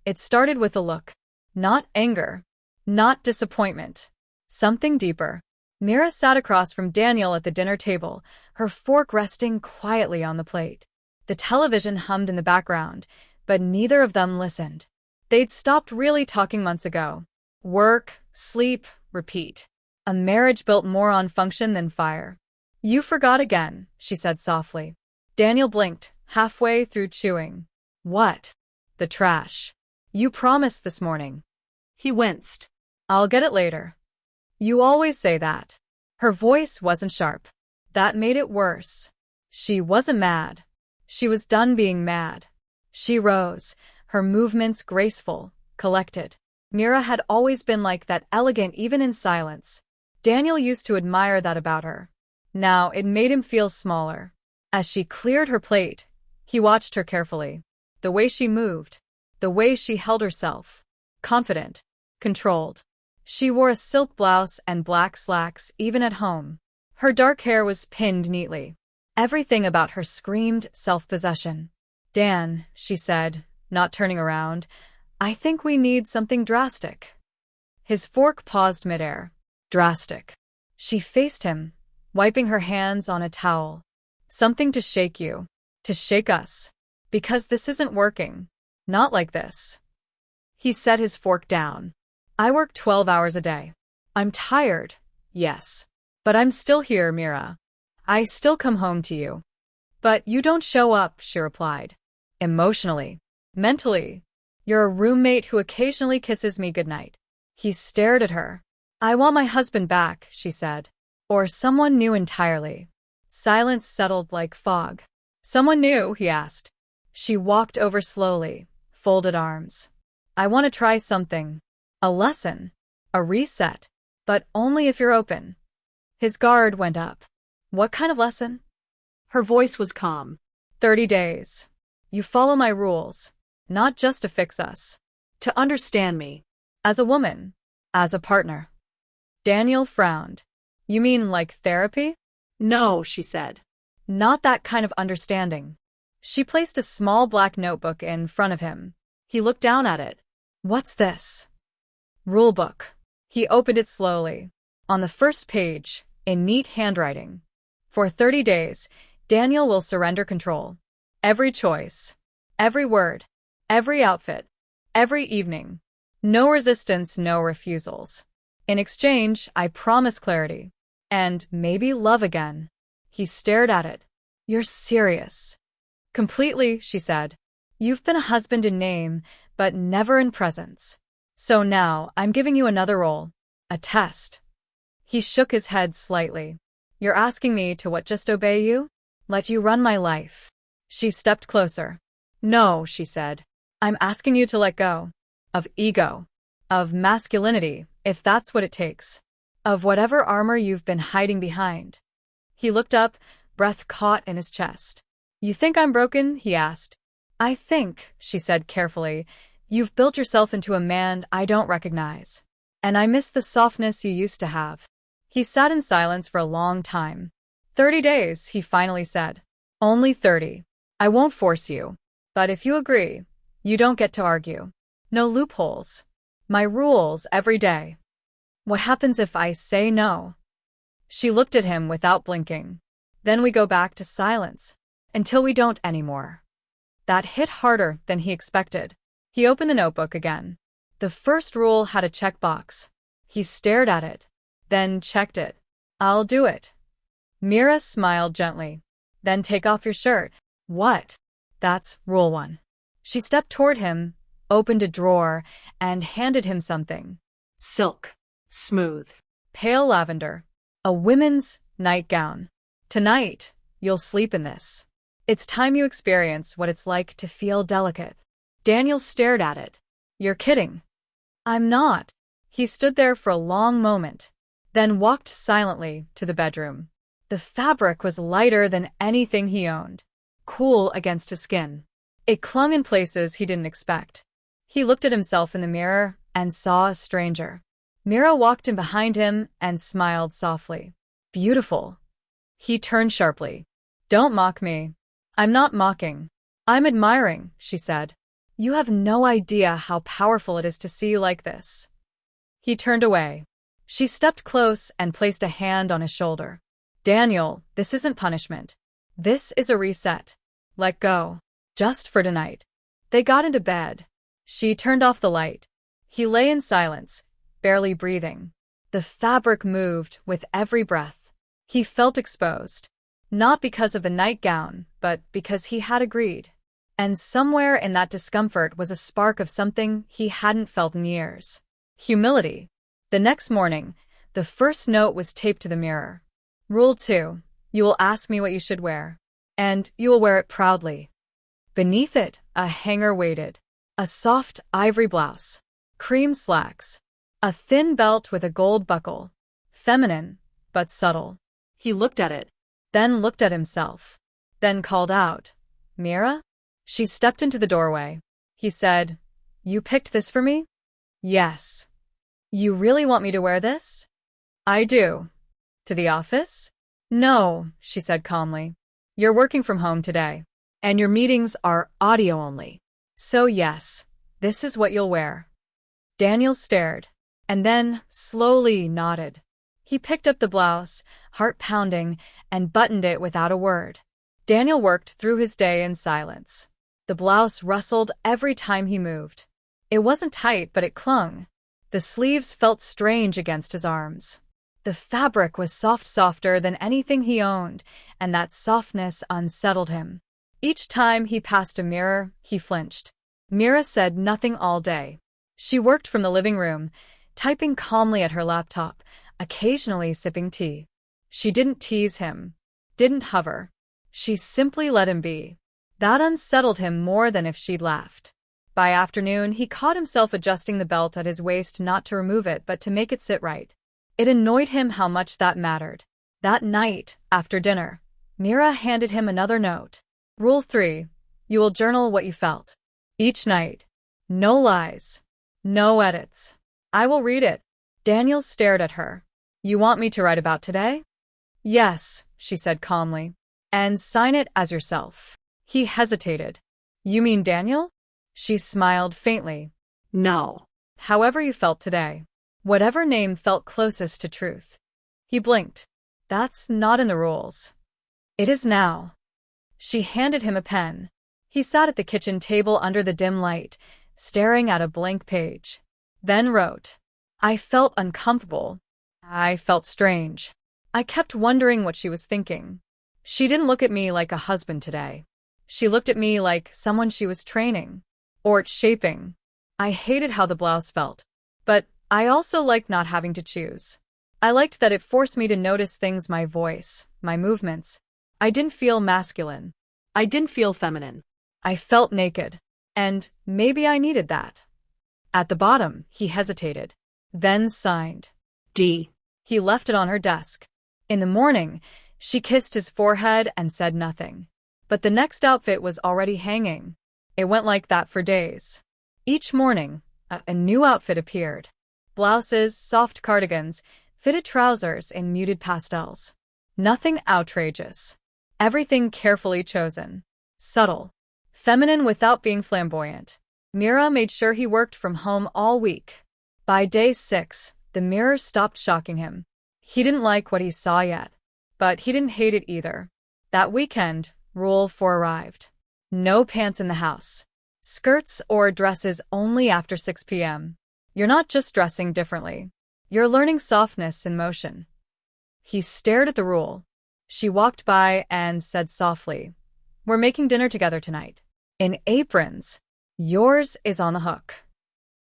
It started with a look. Not anger. Not disappointment. Something deeper. Mira sat across from Danielle at the dinner table, her fork resting quietly on the plate. The television hummed in the background, but neither of them listened. They'd stopped really talking months ago. Work, sleep, repeat. A marriage built more on function than fire. You forgot again, she said softly. Danielle blinked, halfway through chewing. What? The trash. You promised this morning. He winced. I'll get it later. You always say that. Her voice wasn't sharp. That made it worse. She wasn't mad. She was done being mad. She rose, her movements graceful, collected. Mira had always been like that, elegant even in silence. Danielle used to admire that about her. Now it made him feel smaller. As she cleared her plate, he watched her carefully. The way she moved. The way she held herself. Confident. Controlled. She wore a silk blouse and black slacks even at home. Her dark hair was pinned neatly. Everything about her screamed self-possession. Dan, she said, not turning around, I think we need something drastic. His fork paused midair. Drastic. She faced him, wiping her hands on a towel. Something to shake you. To shake us. Because this isn't working. Not like this. He set his fork down. I work 12 hours a day. I'm tired, yes. But I'm still here, Mira. I still come home to you. But you don't show up, she replied. Emotionally. Mentally. You're a roommate who occasionally kisses me goodnight. He stared at her. I want my husband back, she said. Or someone new entirely. Silence settled like fog. Someone new, he asked. She walked over slowly, folded arms. I want to try something. A lesson. A reset. But only if you're open. His guard went up. What kind of lesson? Her voice was calm. 30 days. You follow my rules. Not just to fix us. To understand me. As a woman. As a partner. Danielle frowned. You mean like therapy? No, she said. Not that kind of understanding. She placed a small black notebook in front of him. He looked down at it. What's this? Rulebook. He opened it slowly. On the first page, in neat handwriting. For 30 days, Danielle will surrender control. Every choice. Every word. Every outfit. Every evening. No resistance, no refusals. In exchange, I promise clarity. And maybe love again. He stared at it. You're serious. Completely, she said. You've been a husband in name, but never in presence. So now, I'm giving you another role. A test. He shook his head slightly. You're asking me to what, just obey you? Let you run my life. She stepped closer. No, she said. I'm asking you to let go. Of ego. Of masculinity, if that's what it takes. Of whatever armor you've been hiding behind. He looked up, breath caught in his chest. You think I'm broken? He asked. I think, she said carefully, you've built yourself into a man I don't recognize. And I miss the softness you used to have. He sat in silence for a long time. 30 days, he finally said. Only 30. I won't force you. But if you agree, you don't get to argue. No loopholes. My rules every day. What happens if I say no? She looked at him without blinking. Then we go back to silence. Until we don't anymore. That hit harder than he expected. He opened the notebook again. The first rule had a checkbox. He stared at it. Then checked it. I'll do it. Mira smiled gently. Then take off your shirt. What? That's rule 1. She stepped toward him, opened a drawer, and handed him something. Silk. Smooth. Pale lavender. A women's nightgown. Tonight, you'll sleep in this. It's time you experience what it's like to feel delicate. Danielle stared at it. You're kidding. I'm not. He stood there for a long moment, then walked silently to the bedroom. The fabric was lighter than anything he owned, cool against his skin. It clung in places he didn't expect. He looked at himself in the mirror and saw a stranger. Mira walked in behind him and smiled softly. Beautiful. He turned sharply. Don't mock me. I'm not mocking. I'm admiring, she said. You have no idea how powerful it is to see you like this." He turned away. She stepped close and placed a hand on his shoulder. "Daniel, this isn't punishment. This is a reset. Let go. Just for tonight." They got into bed. She turned off the light. He lay in silence, barely breathing. The fabric moved with every breath. He felt exposed. Not because of the nightgown, but because he had agreed. And somewhere in that discomfort was a spark of something he hadn't felt in years. Humility. The next morning, the first note was taped to the mirror. Rule 2. You will ask me what you should wear. And you will wear it proudly. Beneath it, a hanger waited. A soft ivory blouse. Cream slacks. A thin belt with a gold buckle. Feminine, but subtle. He looked at it, then looked at himself. Then called out, "Mira?" She stepped into the doorway. He said, "You picked this for me?" "Yes." "You really want me to wear this?" "I do." "To the office?" "No," she said calmly. "You're working from home today, and your meetings are audio only. So yes, this is what you'll wear." Daniel stared, and then slowly nodded. He picked up the blouse, heart pounding, and buttoned it without a word. Daniel worked through his day in silence. The blouse rustled every time he moved. It wasn't tight, but it clung. The sleeves felt strange against his arms. The fabric was softer than anything he owned, and that softness unsettled him. Each time he passed a mirror, he flinched. Mira said nothing all day. She worked from the living room, typing calmly at her laptop, occasionally sipping tea. She didn't tease him, didn't hover. She simply let him be. That unsettled him more than if she'd laughed. By afternoon, he caught himself adjusting the belt at his waist, not to remove it but to make it sit right. It annoyed him how much that mattered. That night, after dinner, Mira handed him another note. Rule 3. You will journal what you felt. Each night. No lies. No edits. I will read it. Daniel stared at her. You want me to write about today? Yes, she said calmly. And sign it as yourself. He hesitated. You mean Daniel? She smiled faintly. No. However you felt today. Whatever name felt closest to truth. He blinked. That's not in the rules. It is now. She handed him a pen. He sat at the kitchen table under the dim light, staring at a blank page. Then wrote. I felt uncomfortable. I felt strange. I kept wondering what she was thinking. She didn't look at me like a husband today. She looked at me like someone she was training. Or shaping. I hated how the blouse felt. But I also liked not having to choose. I liked that it forced me to notice things, my voice, my movements. I didn't feel masculine. I didn't feel feminine. I felt naked. And maybe I needed that. At the bottom, he hesitated. Then signed. D. He left it on her desk. In the morning, she kissed his forehead and said nothing. But the next outfit was already hanging. It went like that for days. Each morning, a new outfit appeared. Blouses, soft cardigans, fitted trousers in muted pastels. Nothing outrageous. Everything carefully chosen. Subtle. Feminine without being flamboyant. Mira made sure he worked from home all week. By day 6, the mirror stopped shocking him. He didn't like what he saw yet. But he didn't hate it either. That weekend, Rule 4 arrived. No pants in the house. Skirts or dresses only after 6 p.m. You're not just dressing differently. You're learning softness in motion. He stared at the rule. She walked by and said softly, We're making dinner together tonight. In aprons. Yours is on the hook.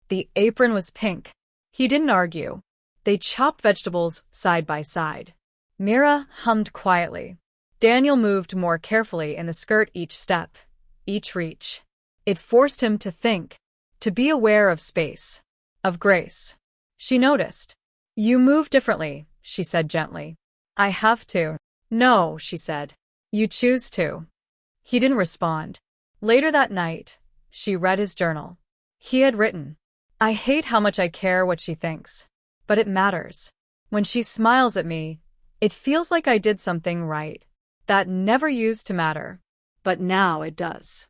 The apron was pink. He didn't argue. They chopped vegetables side by side. Mira hummed quietly. Daniel moved more carefully in the skirt each step, each reach. It forced him to think, to be aware of space, of grace. She noticed. You move differently, she said gently. I have to. No, she said. You choose to. He didn't respond. Later that night, she read his journal. He had written, I hate how much I care what she thinks. But it matters. When she smiles at me, it feels like I did something right. That never used to matter. But now it does.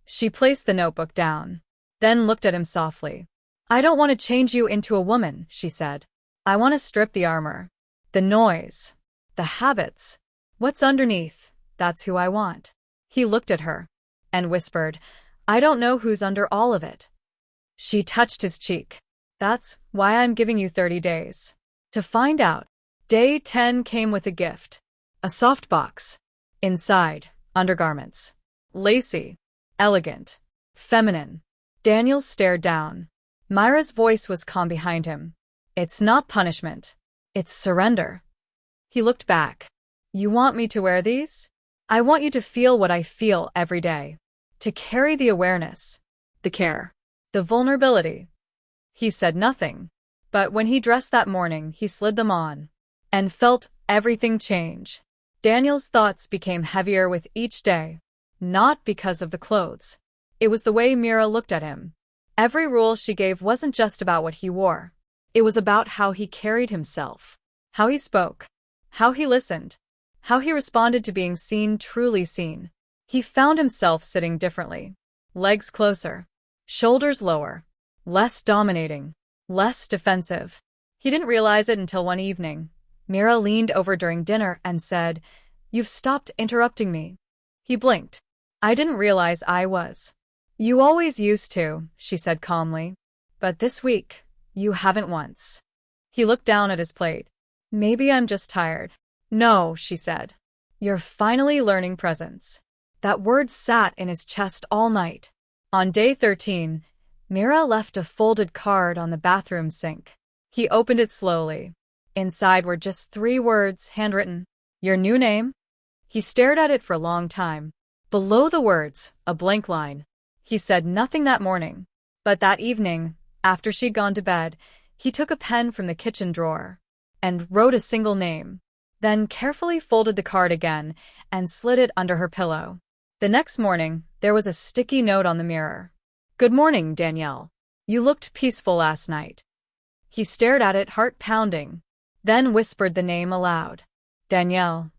She placed the notebook down, then looked at him softly. I don't want to change you into a woman, she said. I want to strip the armor, the noise, the habits. What's underneath, that's who I want. He looked at her and whispered, I don't know who's under all of it. She touched his cheek. That's why I'm giving you 30 days. To find out. Day 10 came with a gift. A soft box. Inside, undergarments. Lacy. Elegant. Feminine. Daniel stared down. Myra's voice was calm behind him. It's not punishment. It's surrender. He looked back. You want me to wear these? I want you to feel what I feel every day. To carry the awareness. The care. The vulnerability. He said nothing. But when he dressed that morning, he slid them on. And felt everything change. Daniel's thoughts became heavier with each day. Not because of the clothes. It was the way Mira looked at him. Every rule she gave wasn't just about what he wore. It was about how he carried himself. How he spoke. How he listened. How he responded to being seen, truly seen. He found himself sitting differently. Legs closer. Shoulders lower. Less dominating. Less defensive. He didn't realize it until one evening. Mira leaned over during dinner and said, You've stopped interrupting me. He blinked. I didn't realize I was. You always used to, she said calmly. But this week, you haven't once. He looked down at his plate. Maybe I'm just tired. No, she said. You're finally learning presence. That word sat in his chest all night. On day 13, Mira left a folded card on the bathroom sink. He opened it slowly. Inside were just 3 words, handwritten. Your new name? He stared at it for a long time. Below the words, a blank line. He said nothing that morning. But that evening, after she'd gone to bed, he took a pen from the kitchen drawer and wrote a single name, then carefully folded the card again and slid it under her pillow. The next morning, there was a sticky note on the mirror. Good morning, Danielle. You looked peaceful last night. He stared at it, heart pounding, then whispered the name aloud. Danielle.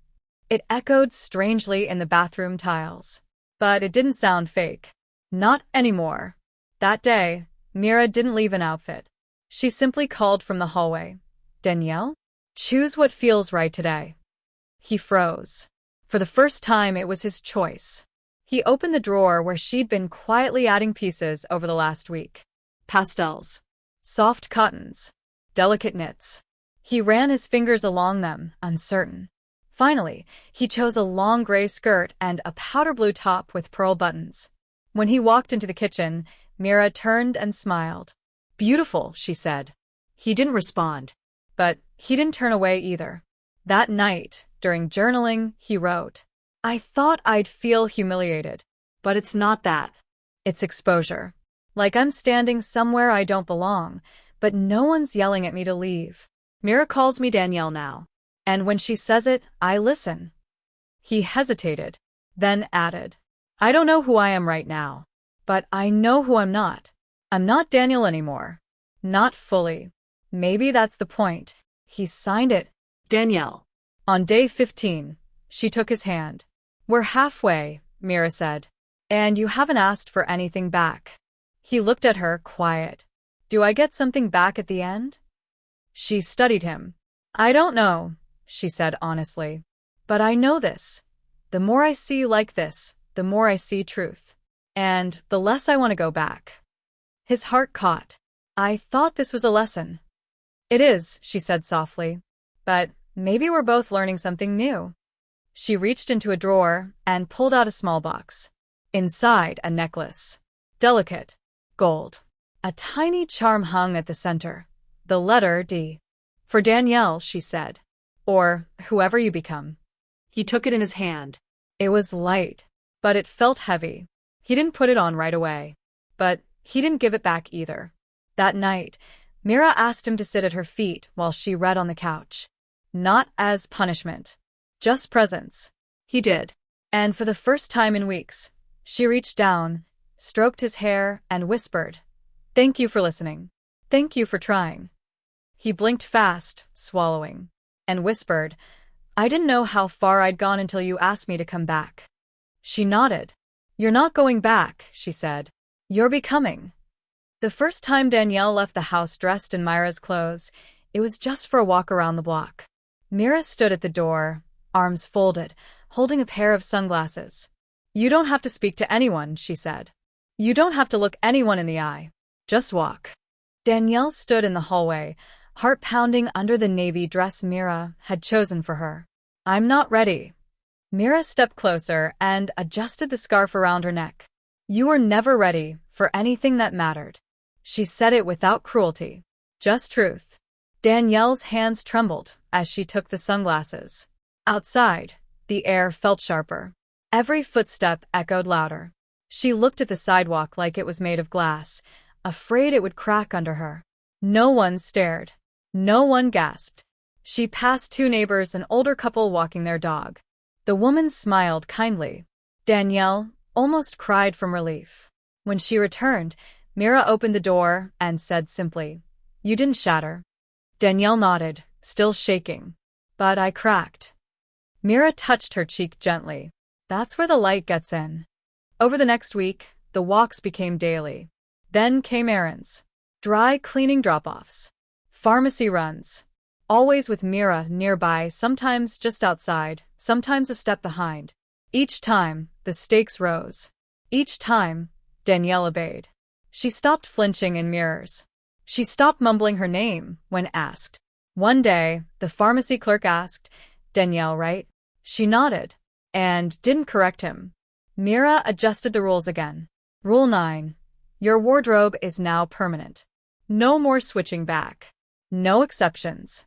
It echoed strangely in the bathroom tiles. But it didn't sound fake. Not anymore. That day, Mira didn't leave an outfit. She simply called from the hallway. Danielle? Choose what feels right today. He froze. For the first time, it was his choice. He opened the drawer where she'd been quietly adding pieces over the last week. Pastels. Soft cottons. Delicate knits. He ran his fingers along them, uncertain. Finally, he chose a long gray skirt and a powder blue top with pearl buttons. When he walked into the kitchen, Mira turned and smiled. Beautiful, she said. He didn't respond. But he didn't turn away either. That night, during journaling, he wrote, I thought I'd feel humiliated. But it's not that. It's exposure. Like I'm standing somewhere I don't belong, but no one's yelling at me to leave. Mira calls me Danielle now. And when she says it, I listen. He hesitated, then added, I don't know who I am right now, but I know who I'm not. I'm not Danielle anymore. Not fully. Maybe that's the point. He signed it. Danielle. On day 15, she took his hand. We're halfway, Mira said. And you haven't asked for anything back. He looked at her, quiet. Do I get something back at the end? She studied him. I don't know, she said honestly. But I know this. The more I see like this, the more I see truth. And the less I want to go back. His heart caught. I thought this was a lesson. It is, she said softly. But maybe we're both learning something new. She reached into a drawer and pulled out a small box. Inside, a necklace. Delicate. Gold. A tiny charm hung at the center. The letter D. For Danielle, she said. Or whoever you become. He took it in his hand. It was light, but it felt heavy. He didn't put it on right away. But he didn't give it back either. That night, Mira asked him to sit at her feet while she read on the couch. Not as punishment. Just presence. He did. And for the first time in weeks, she reached down, stroked his hair, and whispered, Thank you for listening. Thank you for trying. He blinked fast, swallowing, and whispered, I didn't know how far I'd gone until you asked me to come back. She nodded. "You're not going back," she said. "You're becoming." The first time Danielle left the house dressed in Myra's clothes, it was just for a walk around the block. Myra stood at the door, arms folded, holding a pair of sunglasses. "You don't have to speak to anyone," she said. "You don't have to look anyone in the eye. Just walk." Danielle stood in the hallway, heart pounding under the navy dress Myra had chosen for her. "I'm not ready." Myra stepped closer and adjusted the scarf around her neck. "You were never ready for anything that mattered." She said it without cruelty, just truth. Danielle's hands trembled as she took the sunglasses. Outside, the air felt sharper. Every footstep echoed louder. She looked at the sidewalk like it was made of glass, afraid it would crack under her. No one stared. No one gasped. She passed two neighbors, an older couple walking their dog. The woman smiled kindly. Danielle almost cried from relief. When she returned, Myra opened the door and said simply, "You didn't shatter." Danielle nodded, still shaking. "But I cracked." Myra touched her cheek gently. "That's where the light gets in." Over the next week, the walks became daily. Then came errands, dry cleaning drop-offs, pharmacy runs, always with Myra nearby, sometimes just outside, sometimes a step behind. Each time, the stakes rose. Each time, Danielle obeyed. She stopped flinching in mirrors. She stopped mumbling her name when asked. One day, the pharmacy clerk asked, "Danielle, right?" She nodded and didn't correct him. Myra adjusted the rules again. Rule 9. Your wardrobe is now permanent. No more switching back. No exceptions.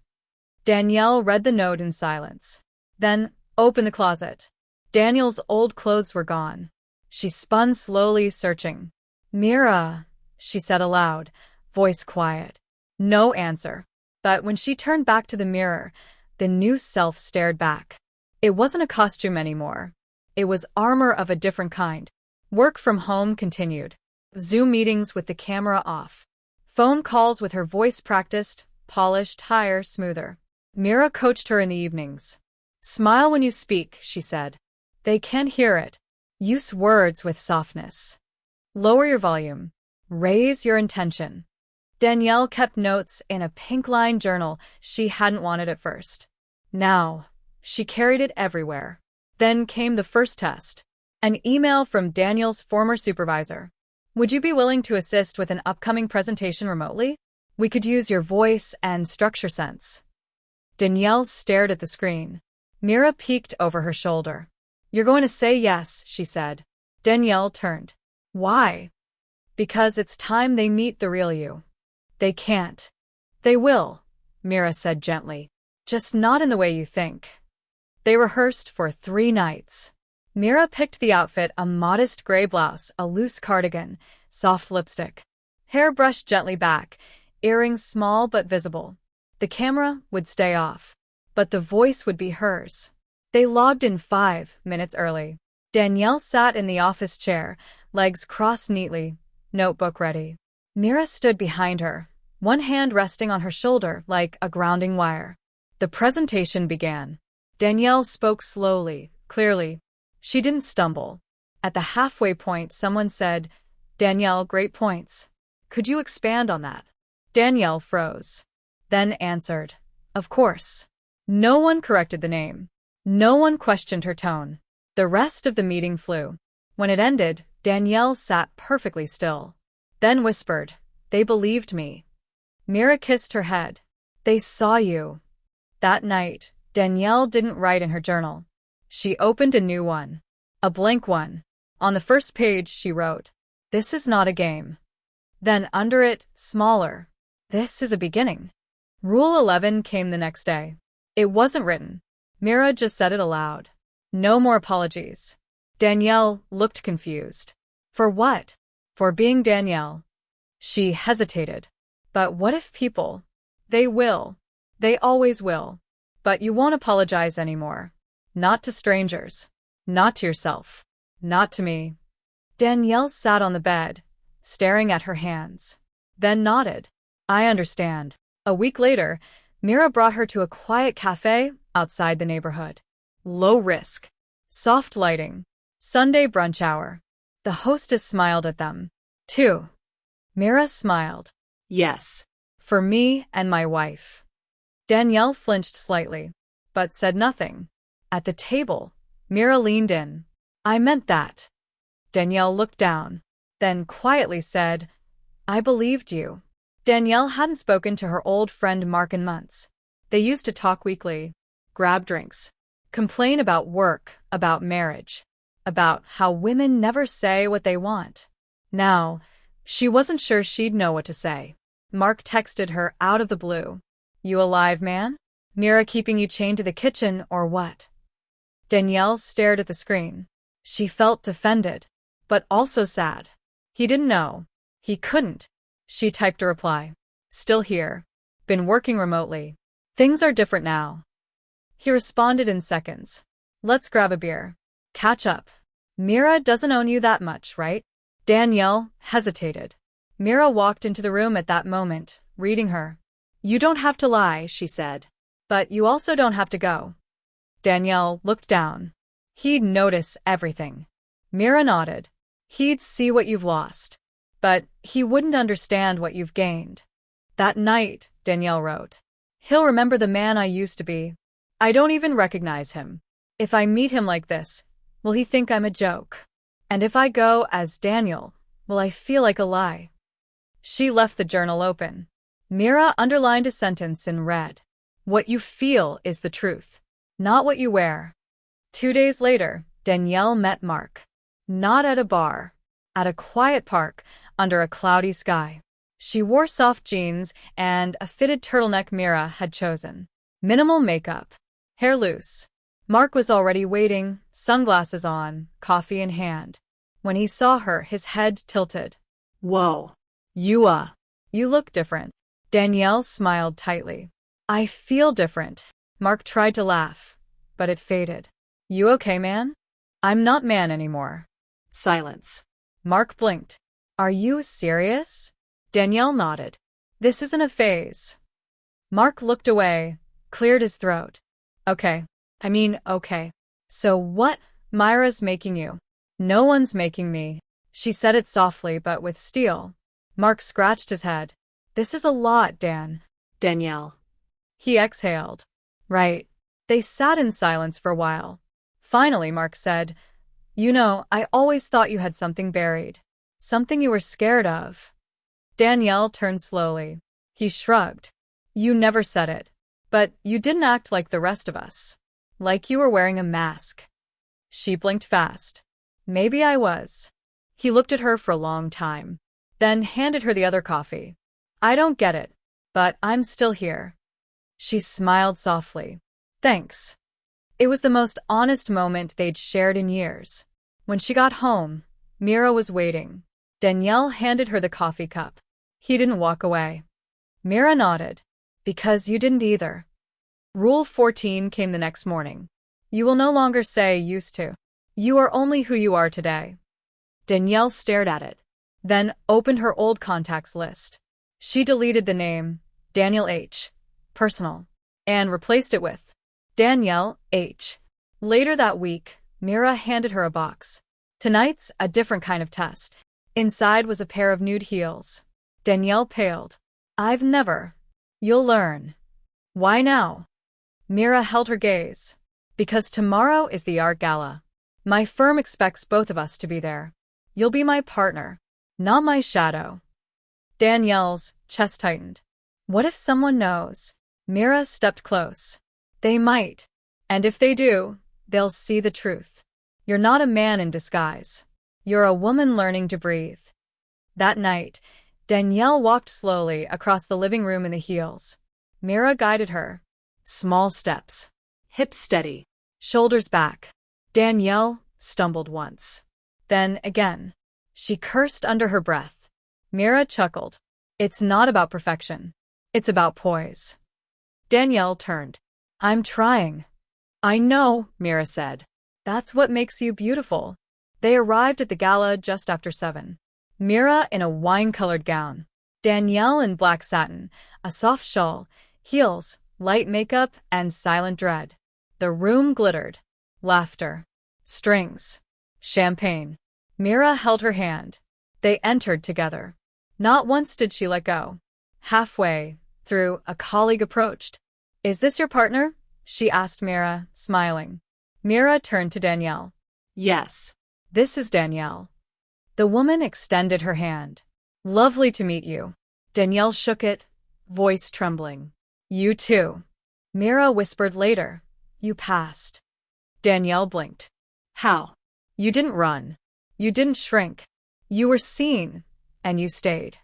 Danielle read the note in silence. Then, opened the closet. Daniel's old clothes were gone. She spun slowly, searching. "Myra," she said aloud, voice quiet. No answer. But when she turned back to the mirror, the new self stared back. It wasn't a costume anymore. It was armor of a different kind. Work from home continued. Zoom meetings with the camera off. Phone calls with her voice practiced, polished, higher, smoother. Myra coached her in the evenings. "Smile when you speak," she said. "They can't hear it. Use words with softness. Lower your volume. Raise your intention." Danielle kept notes in a pink-lined journal she hadn't wanted at first. Now, she carried it everywhere. Then came the first test. An email from Danielle's former supervisor. "Would you be willing to assist with an upcoming presentation remotely? We could use your voice and structure sense." Danielle stared at the screen. Myra peeked over her shoulder. "You're going to say yes," she said. Danielle turned. "Why?" "Because it's time they meet the real you." "They can't." "They will," Myra said gently. "Just not in the way you think." They rehearsed for 3 nights. Myra picked the outfit, a modest gray blouse, a loose cardigan, soft lipstick. Hair brushed gently back, earrings small but visible. The camera would stay off, but the voice would be hers. They logged in 5 minutes early. Danielle sat in the office chair, legs crossed neatly, notebook ready. Myra stood behind her, one hand resting on her shoulder like a grounding wire. The presentation began. Danielle spoke slowly, clearly. She didn't stumble. At the halfway point, someone said, "Danielle, great points. Could you expand on that?" Danielle froze, then answered, "Of course." No one corrected the name. No one questioned her tone. The rest of the meeting flew. When it ended, Danielle sat perfectly still. Then whispered, "They believed me." Myra kissed her head. "They saw you." That night, Danielle didn't write in her journal. She opened a new one. A blank one. On the first page, she wrote, "This is not a game." Then under it, smaller, "This is a beginning." Rule 11 came the next day. It wasn't written. Myra just said it aloud. No more apologies. Danielle looked confused. For what? For being Danielle. She hesitated. But what if people? They will. They always will. But you won't apologize anymore. Not to strangers. Not to yourself. Not to me. Danielle sat on the bed, staring at her hands. Then nodded. "I understand." A week later, Myra brought her to a quiet cafe outside the neighborhood. Low risk. Soft lighting. Sunday brunch hour. The hostess smiled at them. Too. Mira smiled. Yes. For me and my wife. Danielle flinched slightly, but said nothing. At the table, Mira leaned in. I meant that. Danielle looked down, then quietly said, I believed you. Danielle hadn't spoken to her old friend Mark in months. They used to talk weekly, grab drinks, complain about work, about marriage, about how women never say what they want. Now, she wasn't sure she'd know what to say. Mark texted her out of the blue. You alive, man? Mira keeping you chained to the kitchen or what? Danielle stared at the screen. She felt defended, but also sad. He didn't know. He couldn't. She typed a reply. Still here. Been working remotely. Things are different now. He responded in seconds. Let's grab a beer. Catch up. Mira doesn't own you that much, right? Danielle hesitated. Mira walked into the room at that moment, reading her. You don't have to lie, she said. But you also don't have to go. Danielle looked down. He'd notice everything. Mira nodded. He'd see what you've lost. But he wouldn't understand what you've gained. That night, Danielle wrote. He'll remember the man I used to be. I don't even recognize him. If I meet him like this, will he think I'm a joke? And if I go as Daniel, will I feel like a lie? She left the journal open. Mira underlined a sentence in red. What you feel is the truth, not what you wear. 2 days later, Danielle met Mark. Not at a bar. At a quiet park, under a cloudy sky. She wore soft jeans and a fitted turtleneck Mira had chosen. Minimal makeup. Hair loose. Mark was already waiting, sunglasses on, coffee in hand. When he saw her, his head tilted. Whoa. You look different. Danielle smiled tightly. I feel different. Mark tried to laugh, but it faded. You okay, man? I'm not man anymore. Silence. Mark blinked. Are you serious? Danielle nodded. This isn't a phase. Mark looked away, cleared his throat. Okay. Okay. So what? Myra's making you. No one's making me. She said it softly but with steel. Mark scratched his head. This is a lot, Dan. Danielle. He exhaled. Right. They sat in silence for a while. Finally, Mark said, You know, I always thought you had something buried. Something you were scared of. Danielle turned slowly. He shrugged. You never said it. But you didn't act like the rest of us. Like you were wearing a mask. She blinked fast. Maybe I was. He looked at her for a long time, then handed her the other coffee. I don't get it, but I'm still here. She smiled softly. Thanks. It was the most honest moment they'd shared in years. When she got home, Mira was waiting. Danielle handed her the coffee cup. He didn't walk away. Mira nodded. Because you didn't either. Rule 14 came the next morning. You will no longer say used to. You are only who you are today. Danielle stared at it, then opened her old contacts list. She deleted the name, Daniel H. Personal, and replaced it with Danielle H. Later that week, Mira handed her a box. Tonight's a different kind of test. Inside was a pair of nude heels. Danielle paled. I've never. You'll learn. Why now? Mira held her gaze. Because tomorrow is the art gala. My firm expects both of us to be there. You'll be my partner, not my shadow. Danielle's chest tightened. What if someone knows? Mira stepped close. They might. And if they do, they'll see the truth. You're not a man in disguise. You're a woman learning to breathe. That night, Danielle walked slowly across the living room in the heels. Mira guided her. Small steps. Hips steady. Shoulders back. Danielle stumbled once. Then again. She cursed under her breath. Mira chuckled. It's not about perfection. It's about poise. Danielle turned. I'm trying. I know, Mira said. That's what makes you beautiful. They arrived at the gala just after 7. Mira in a wine-colored gown. Danielle in black satin, a soft shawl, heels, light makeup, and silent dread. The room glittered. Laughter. Strings. Champagne. Mira held her hand. They entered together. Not once did she let go. Halfway through, a colleague approached. "Is this your partner?" she asked Mira, smiling. Mira turned to Danielle. "Yes." "This is Danielle." The woman extended her hand. "Lovely to meet you." Danielle shook it, voice trembling. "You too." Mira whispered later. "You passed." Danielle blinked. "How?" "You didn't run. You didn't shrink. You were seen, and you stayed."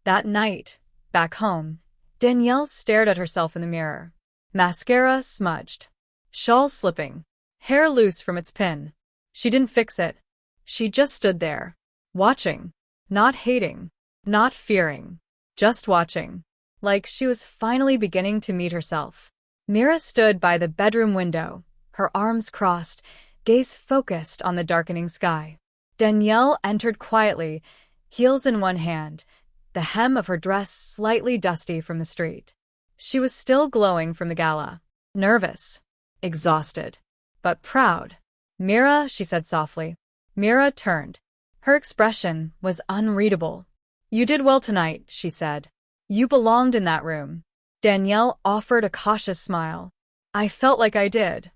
That night, back home, Danielle stared at herself in the mirror. Mascara smudged, shawl slipping, hair loose from its pin. She didn't fix it. She just stood there, watching, not hating, not fearing, just watching, like she was finally beginning to meet herself. Mira stood by the bedroom window, her arms crossed, gaze focused on the darkening sky. Danielle entered quietly, heels in one hand, the hem of her dress slightly dusty from the street. She was still glowing from the gala, nervous, exhausted, but proud. "Mira," she said softly. Mira turned. Her expression was unreadable. "You did well tonight," she said. "You belonged in that room." Danielle offered a cautious smile. "I felt like I did."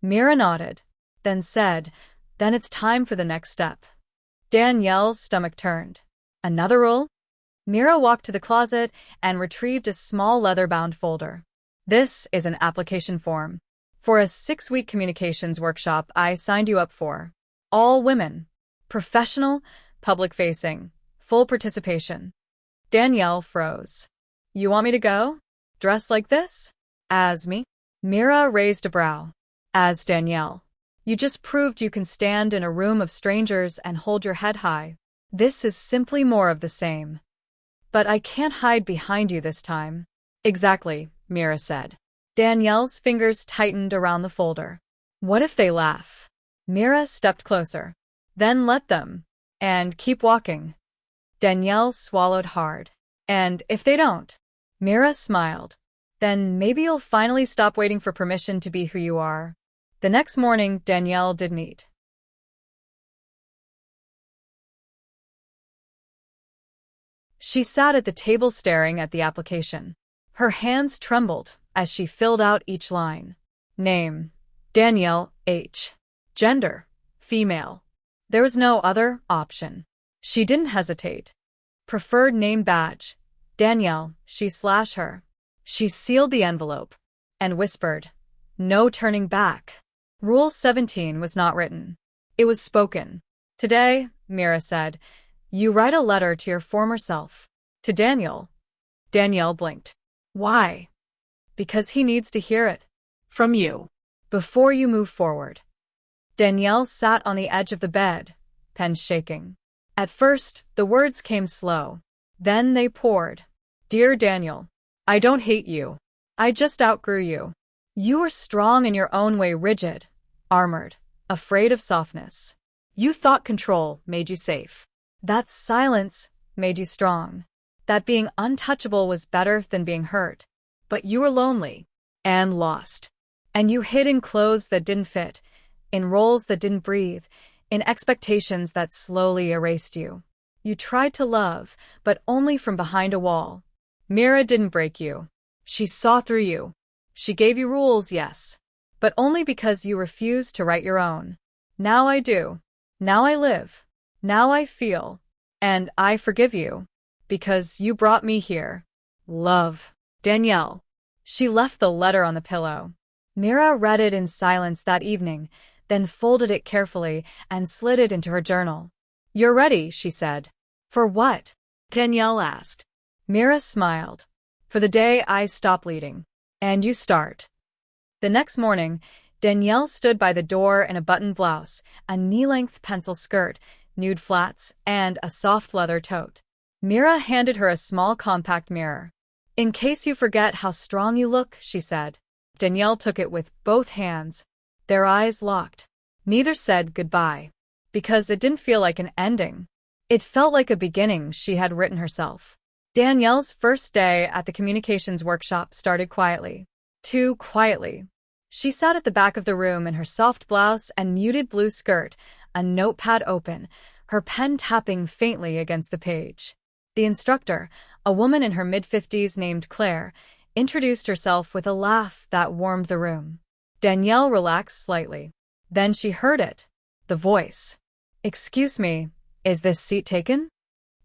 Mira nodded, then said, "Then it's time for the next step." Danielle's stomach turned. "Another rule?" Mira walked to the closet and retrieved a small leather-bound folder. "This is an application form for a 6-week communications workshop I signed you up for. All women. Professional, public-facing, full participation." Danielle froze. "You want me to go? Dressed like this? As me?" Mira raised a brow. "As Danielle. You just proved you can stand in a room of strangers and hold your head high. This is simply more of the same." "But I can't hide behind you this time." "Exactly," Mira said. Danielle's fingers tightened around the folder. "What if they laugh?" Mira stepped closer. "Then let them. And keep walking." Danielle swallowed hard. "And if they don't?" Mira smiled. "Then maybe you'll finally stop waiting for permission to be who you are." The next morning, Danielle didn't eat. She sat at the table staring at the application. Her hands trembled as she filled out each line. Name: Danielle H. Gender: female. There was no other option. She didn't hesitate. Preferred name badge: Danielle, she/her. She sealed the envelope and whispered, "No turning back." Rule 17 was not written. It was spoken. "Today," Mira said, "you write a letter to your former self." To Daniel. Danielle blinked. "Why?" "Because he needs to hear it. "From you." Before you move forward." Danielle sat on the edge of the bed, pen shaking. At first, the words came slow. Then they poured. "Dear Daniel, I don't hate you. I just outgrew you. You were strong in your own way, rigid, armored, afraid of softness. You thought control made you safe. That silence made you strong. That being untouchable was better than being hurt. But you were lonely and lost. And you hid in clothes that didn't fit, in roles that didn't breathe, in expectations that slowly erased you. You tried to love, but only from behind a wall. Mira didn't break you. She saw through you. She gave you rules, yes, but only because you refused to write your own. Now I do. Now I live. Now I feel. And I forgive you. Because you brought me here. Love. Danielle." She left the letter on the pillow. Mira read it in silence that evening, then folded it carefully and slid it into her journal. "You're ready," she said. "For what?" Danielle asked. Mira smiled. "For the day I stop leading. And you start." The next morning, Danielle stood by the door in a button blouse, a knee-length pencil skirt, nude flats, and a soft leather tote. Mira handed her a small compact mirror. "In case you forget how strong you look," she said. Danielle took it with both hands. Their eyes locked. Neither said goodbye, because it didn't feel like an ending. It felt like a beginning she had written herself. Danielle's first day at the communications workshop started quietly. Too quietly. She sat at the back of the room in her soft blouse and muted blue skirt, a notepad open, her pen tapping faintly against the page. The instructor, a woman in her mid-50s named Claire, introduced herself with a laugh that warmed the room. Danielle relaxed slightly. Then she heard it. The voice. "Excuse me, is this seat taken?"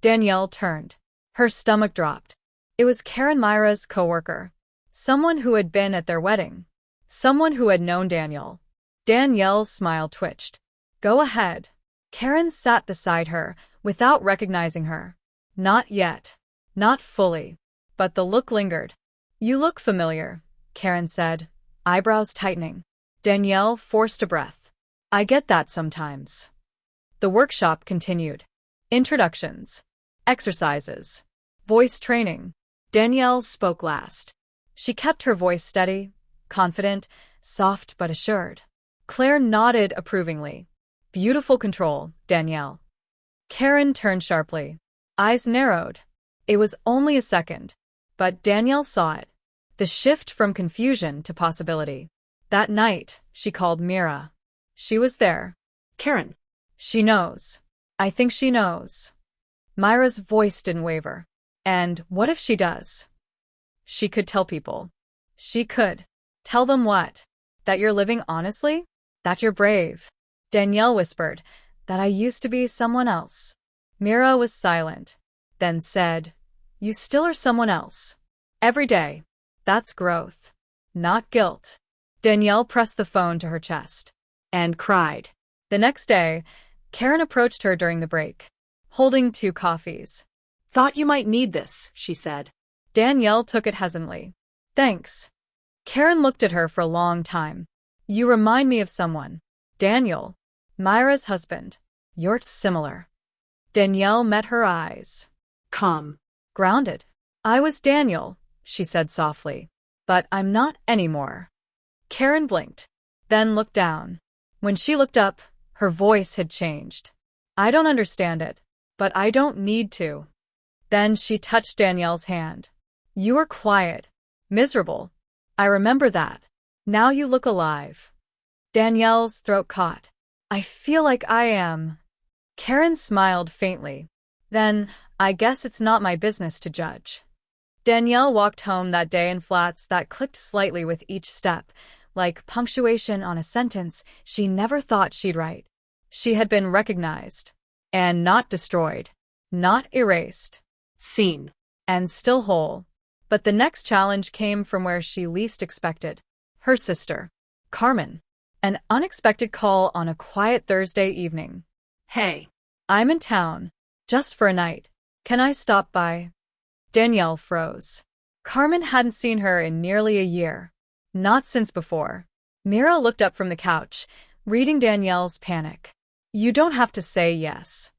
Danielle turned. Her stomach dropped. It was Karen, Myra's coworker. Someone who had been at their wedding. Someone who had known Danielle. Danielle's smile twitched. "Go ahead." Karen sat beside her, without recognizing her. Not yet. Not fully. But the look lingered. "You look familiar," Karen said, eyebrows tightening. Danielle forced a breath. "I get that sometimes." The workshop continued. Introductions. Exercises. Voice training. Danielle spoke last. She kept her voice steady, confident, soft but assured. Claire nodded approvingly. "Beautiful control, Danielle." Karen turned sharply. Eyes narrowed. It was only a second, but Danielle saw it. The shift from confusion to possibility. That night, she called Mira. She was there. Karen. "She knows. I think she knows." Myra's voice didn't waver. "And what if she does?" She could tell people. She could. Tell them what? That you're living honestly? That you're brave? Danielle whispered, "That I used to be someone else." Mira was silent, then said, "You still are someone else. Every day. That's growth. Not guilt." Danielle pressed the phone to her chest. And cried. The next day, Karen approached her during the break, holding 2 coffees. "Thought you might need this," she said. Danielle took it hesitantly. "Thanks." Karen looked at her for a long time. "You remind me of someone. Daniel. Myra's husband. You're similar." Danielle met her eyes. Calm. Grounded. "I was Daniel," she said softly. "But I'm not anymore." Karen blinked, then looked down. When she looked up, her voice had changed. "I don't understand it, but I don't need to." Then she touched Danielle's hand. "You were quiet. Miserable. I remember that. Now you look alive." Danielle's throat caught. "I feel like I am." Karen smiled faintly. "Then, I guess it's not my business to judge." Danielle walked home that day in flats that clicked slightly with each step, like punctuation on a sentence she never thought she'd write. She had been recognized. And not destroyed. Not erased. Seen. And still whole. But the next challenge came from where she least expected. Her sister, Carmen. An unexpected call on a quiet Thursday evening. "Hey. I'm in town. Just for a night. Can I stop by?" Danielle froze. Carmen hadn't seen her in nearly a year. Not since before. Mira looked up from the couch, reading Danielle's panic. "You don't have to say yes."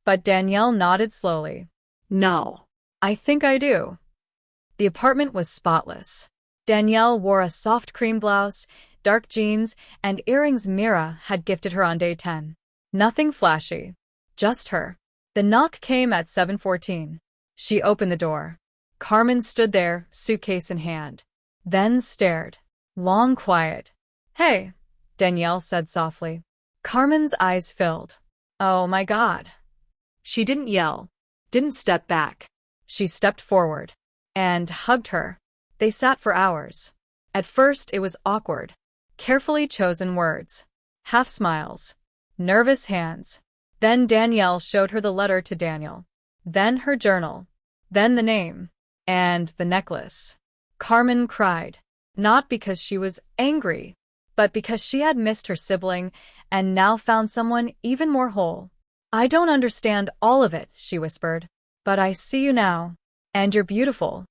But Danielle nodded slowly. No. "I think I do." The apartment was spotless. Danielle wore a soft cream blouse, dark jeans, and earrings Mira had gifted her on day 10. Nothing flashy. Just her. The knock came at 7:14. She opened the door. Carmen stood there, suitcase in hand. Then stared. Long quiet. "Hey," Danielle said softly. Carmen's eyes filled. "Oh my God." She didn't yell. Didn't step back. She stepped forward. And hugged her. They sat for hours. At first it was awkward. Carefully chosen words. Half smiles. Nervous hands. Then Danielle showed her the letter to Daniel. Then her journal. Then the name. And the necklace. Carmen cried. Not because she was angry, but because she had missed her sibling and now found someone even more whole. "I don't understand all of it," she whispered. "But I see you now. And you're beautiful."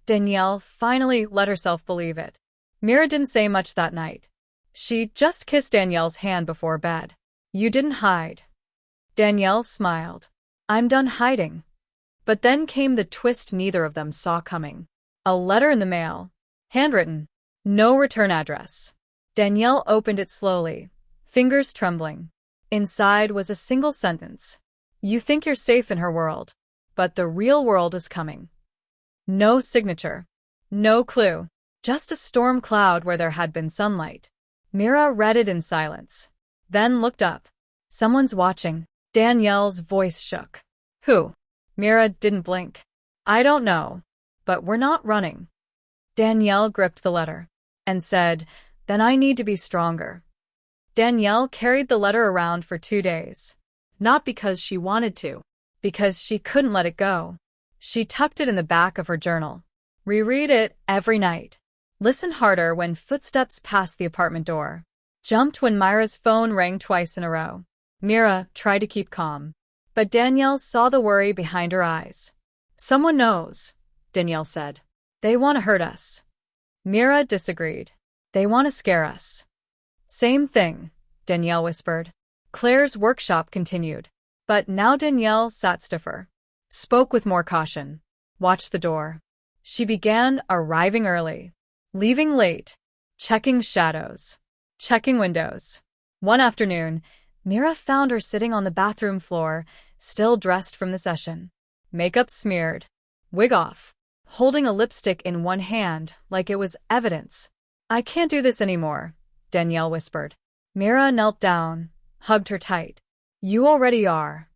Danielle finally let herself believe it. Mira didn't say much that night. She just kissed Danielle's hand before bed. "You didn't hide." Danielle smiled. "I'm done hiding." But then came the twist neither of them saw coming. A letter in the mail. Handwritten. No return address. Danielle opened it slowly, fingers trembling. Inside was a single sentence. "You think you're safe in her world, but the real world is coming." No signature. No clue. Just a storm cloud where there had been sunlight. Mira read it in silence. Then looked up. Someone's watching. Danielle's voice shook. Who? Mira didn't blink. I don't know, but we're not running. Danielle gripped the letter and said, then I need to be stronger. Danielle carried the letter around for 2 days. Not because she wanted to. Because she couldn't let it go. She tucked it in the back of her journal. Reread it every night. Listened harder when footsteps passed the apartment door. Jumped when Myra's phone rang twice in a row. Mira tried to keep calm, but Danielle saw the worry behind her eyes. Someone knows, Danielle said. They want to hurt us. Mira disagreed. They want to scare us. Same thing, Danielle whispered. Claire's workshop continued, but now Danielle sat stiffer. Spoke with more caution. Watched the door. She began arriving early. Leaving late. Checking shadows. Checking windows. One afternoon, Mira found her sitting on the bathroom floor, still dressed from the session. Makeup smeared. Wig off. Holding a lipstick in one hand like it was evidence. I can't do this anymore, Danielle whispered. Mira knelt down, hugged her tight. You already are.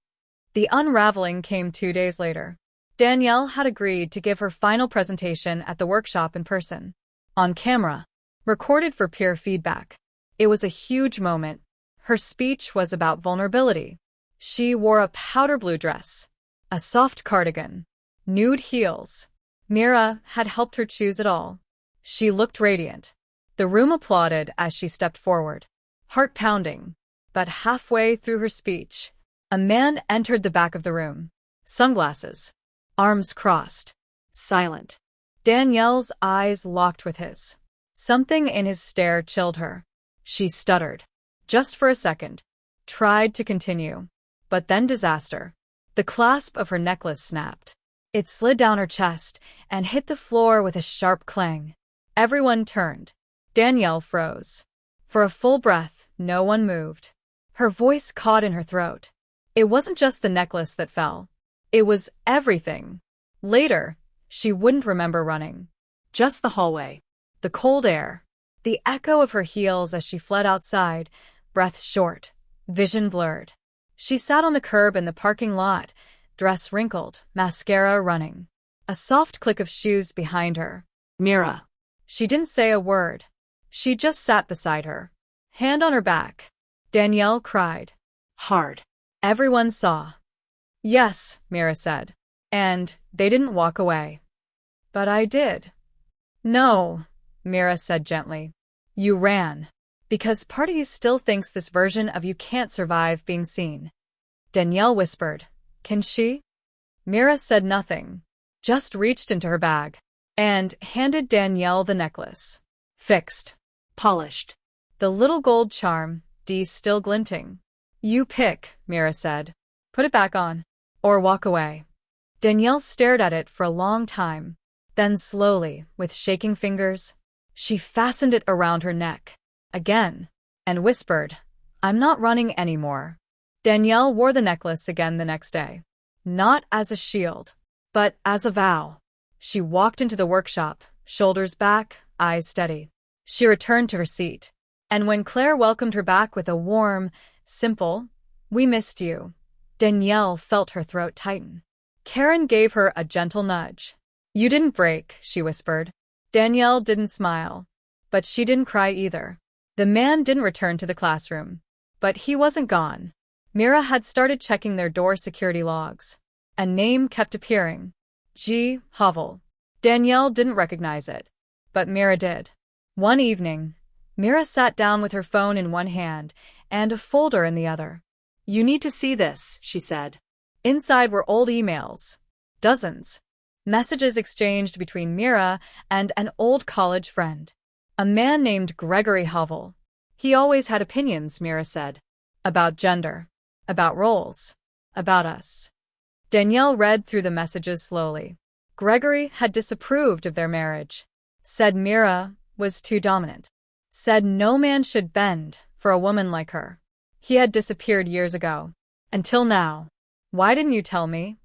The unraveling came 2 days later. Danielle had agreed to give her final presentation at the workshop in person. On camera. Recorded for peer feedback. It was a huge moment. Her speech was about vulnerability. She wore a powder blue dress, a soft cardigan, nude heels. Mira had helped her choose it all. She looked radiant. The room applauded as she stepped forward, heart pounding. But halfway through her speech, a man entered the back of the room. Sunglasses, arms crossed, silent. Danielle's eyes locked with his. Something in his stare chilled her. She stuttered. Just for a second. Tried to continue. But then disaster. The clasp of her necklace snapped. It slid down her chest and hit the floor with a sharp clang. Everyone turned. Danielle froze. For a full breath, no one moved. Her voice caught in her throat. It wasn't just the necklace that fell. It was everything. Later, she wouldn't remember running. Just the hallway. The cold air. The echo of her heels as she fled outside, breath short, vision blurred. She sat on the curb in the parking lot, dress wrinkled, mascara running. A soft click of shoes behind her. Mira. She didn't say a word. She just sat beside her, hand on her back. Danielle cried. Hard. Everyone saw. Yes, Mira said. And they didn't walk away. But I did. No, Mira said gently. You ran. Because part of you still thinks this version of you can't survive being seen. Danielle whispered. Can she? Mira said nothing. Just reached into her bag. And handed Danielle the necklace. Fixed. Polished. The little gold charm, D still glinting. You pick, Mira said. Put it back on. Or walk away. Danielle stared at it for a long time. Then slowly, with shaking fingers, she fastened it around her neck. Again. And whispered, I'm not running anymore. Danielle wore the necklace again the next day. Not as a shield, but as a vow. She walked into the workshop, shoulders back, eyes steady. She returned to her seat. And when Claire welcomed her back with a warm, simple, we missed you, Danielle felt her throat tighten. Karen gave her a gentle nudge. You didn't break, she whispered. Danielle didn't smile. But she didn't cry either. The man didn't return to the classroom. But he wasn't gone. Mira had started checking their door security logs. A name kept appearing. G. Havel. Danielle didn't recognize it. But Mira did. One evening, Mira sat down with her phone in one hand and a folder in the other. You need to see this, she said. Inside were old emails. Dozens. Messages exchanged between Mira and an old college friend. A man named Gregory Havel. He always had opinions, Mira said. About gender. About roles. About us. Danielle read through the messages slowly. Gregory had disapproved of their marriage. Said Mira was too dominant. Said no man should bend for a woman like her. He had disappeared years ago. Until now. Why didn't you tell me?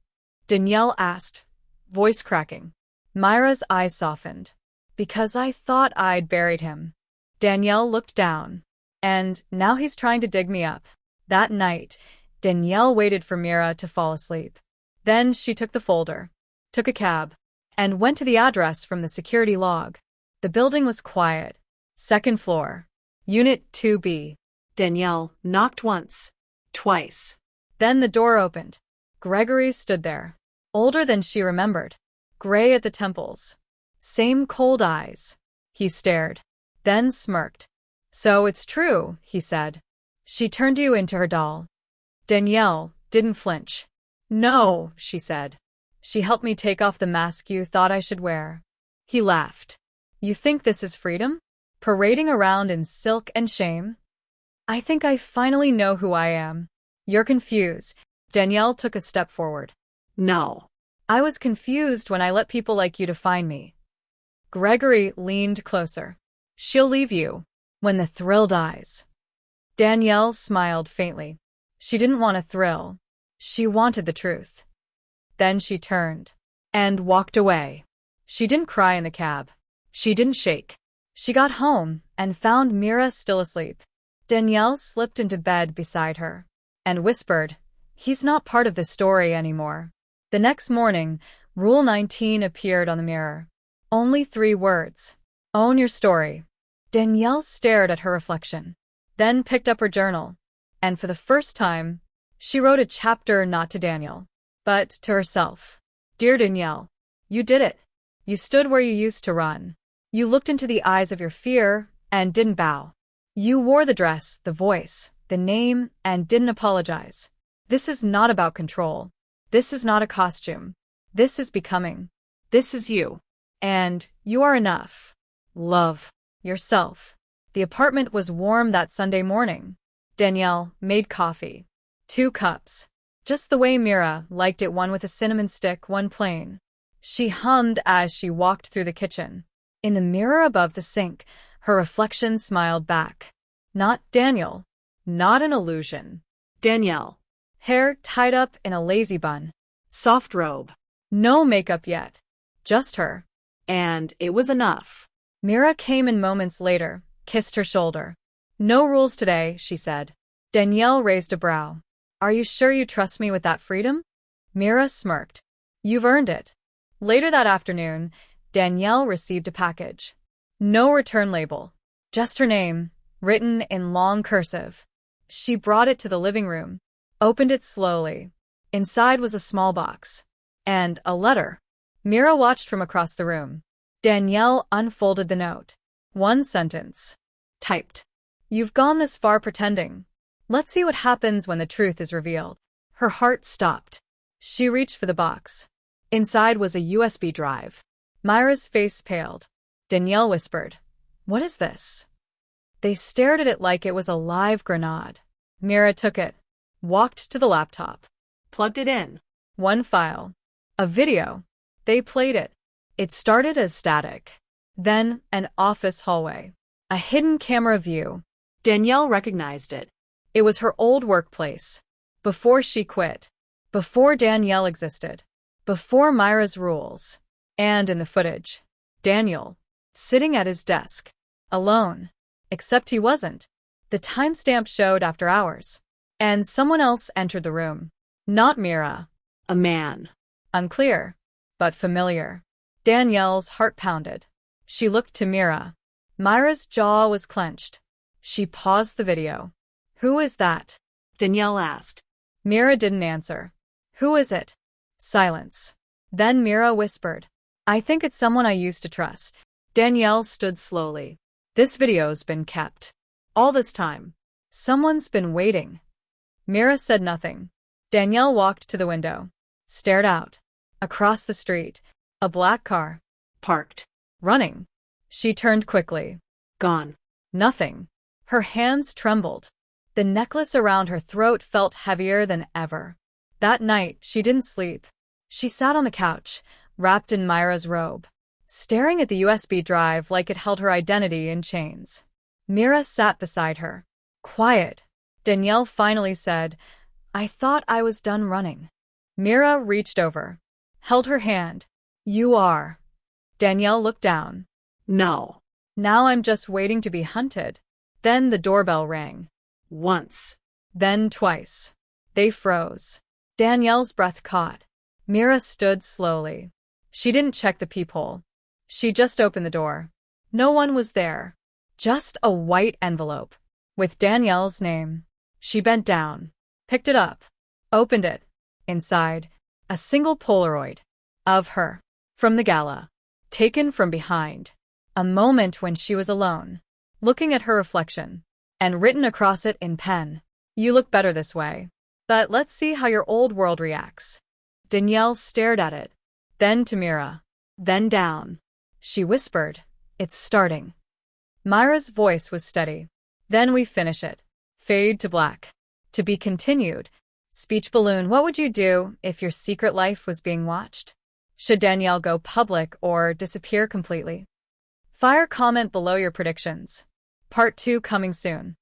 Danielle asked, voice cracking. Myra's eyes softened. Because I thought I'd buried him. Danielle looked down. And now he's trying to dig me up. That night, Danielle waited for Mira to fall asleep. Then she took the folder, took a cab, and went to the address from the security log. The building was quiet. Second floor. Unit 2B. Danielle knocked once, twice. Then the door opened. Gregory stood there. Older than she remembered. Gray at the temples. Same cold eyes. He stared. Then smirked. "So it's true," he said. "She turned you into her doll." Danielle didn't flinch. "No," she said. "She helped me take off the mask you thought I should wear." He laughed. "You think this is freedom? Parading around in silk and shame? I think I finally know who I am." "You're confused." Danielle took a step forward. "No." "I was confused when I let people like you define me." Gregory leaned closer. "She'll leave you when the thrill dies." Danielle smiled faintly. She didn't want a thrill. She wanted the truth. Then she turned and walked away. She didn't cry in the cab. She didn't shake. She got home and found Mira still asleep. Danielle slipped into bed beside her and whispered, "He's not part of the story anymore." The next morning, Rule 19 appeared on the mirror. Only 3 words. Own your story. Danielle stared at her reflection, then picked up her journal, and for the first time, she wrote a chapter not to Daniel, but to herself. "Dear Danielle, you did it. You stood where you used to run. You looked into the eyes of your fear and didn't bow. You wore the dress, the voice, the name, and didn't apologize. This is not about control. This is not a costume. This is becoming. This is you. And you are enough. Love yourself." The apartment was warm that Sunday morning. Danielle made coffee. 2 cups. Just the way Mira liked it, one with a cinnamon stick, one plain. She hummed as she walked through the kitchen. In the mirror above the sink, her reflection smiled back. Not Daniel. Not an illusion. Danielle. Hair tied up in a lazy bun. Soft robe. No makeup yet. Just her. And it was enough. Mira came in moments later, kissed her shoulder. "No rules today," she said. Danielle raised a brow. "Are you sure you trust me with that freedom?" Mira smirked. "You've earned it." Later that afternoon, Danielle received a package. No return label. Just her name, written in long cursive. She brought it to the living room, opened it slowly. Inside was a small box. And a letter. Mira watched from across the room. Danielle unfolded the note. 1 sentence. Typed. "You've gone this far pretending. Let's see what happens when the truth is revealed." Her heart stopped. She reached for the box. Inside was a USB drive. Myra's face paled. Danielle whispered, "What is this?" They stared at it like it was a live grenade. Mira took it, walked to the laptop, Plugged it in. 1 file. A video. They played it. It started as static. Then an office hallway. A hidden camera view. Danielle recognized it. It was her old workplace. Before she quit. Before Danielle existed. Before Myra's rules. And in the footage, Daniel, sitting at his desk. Alone. Except he wasn't. The timestamp showed after hours. And someone else entered the room. Not Mira. A man. Unclear, but familiar. Danielle's heart pounded. She looked to Mira. Myra's jaw was clenched. She paused the video. "Who is that?" Danielle asked. Mira didn't answer. "Who is it?" Silence. Then Mira whispered, "I think it's someone I used to trust." Danielle stood slowly. "This video's been kept. All this time. Someone's been waiting." Mira said nothing. Danielle walked to the window. Stared out. Across the street. A black car. Parked. Running. She turned quickly. Gone. Nothing. Her hands trembled. The necklace around her throat felt heavier than ever. That night, she didn't sleep. She sat on the couch, wrapped in Myra's robe, staring at the USB drive like it held her identity in chains. Mira sat beside her. Quiet. Danielle finally said, "I thought I was done running." Mira reached over, held her hand. "You are." Danielle looked down. No. "Now I'm just waiting to be hunted." Then the doorbell rang. Once. then twice. They froze. Danielle's breath caught. Mira stood slowly. She didn't check the peephole. She just opened the door. No one was there. Just a white envelope with Danielle's name. She bent down, picked it up, opened it. Inside, a single Polaroid of her from the gala, taken from behind. A moment when she was alone, looking at her reflection, and written across it in pen, "You look better this way. But let's see how your old world reacts." Danielle stared at it, then to Mira, then down. She whispered, "It's starting." Myra's voice was steady. "Then we finish it. Fade to black. To be continued." Speech balloon. What would you do if your secret life was being watched? Should Danielle go public or disappear completely? Fire comment below your predictions. Part 2 coming soon.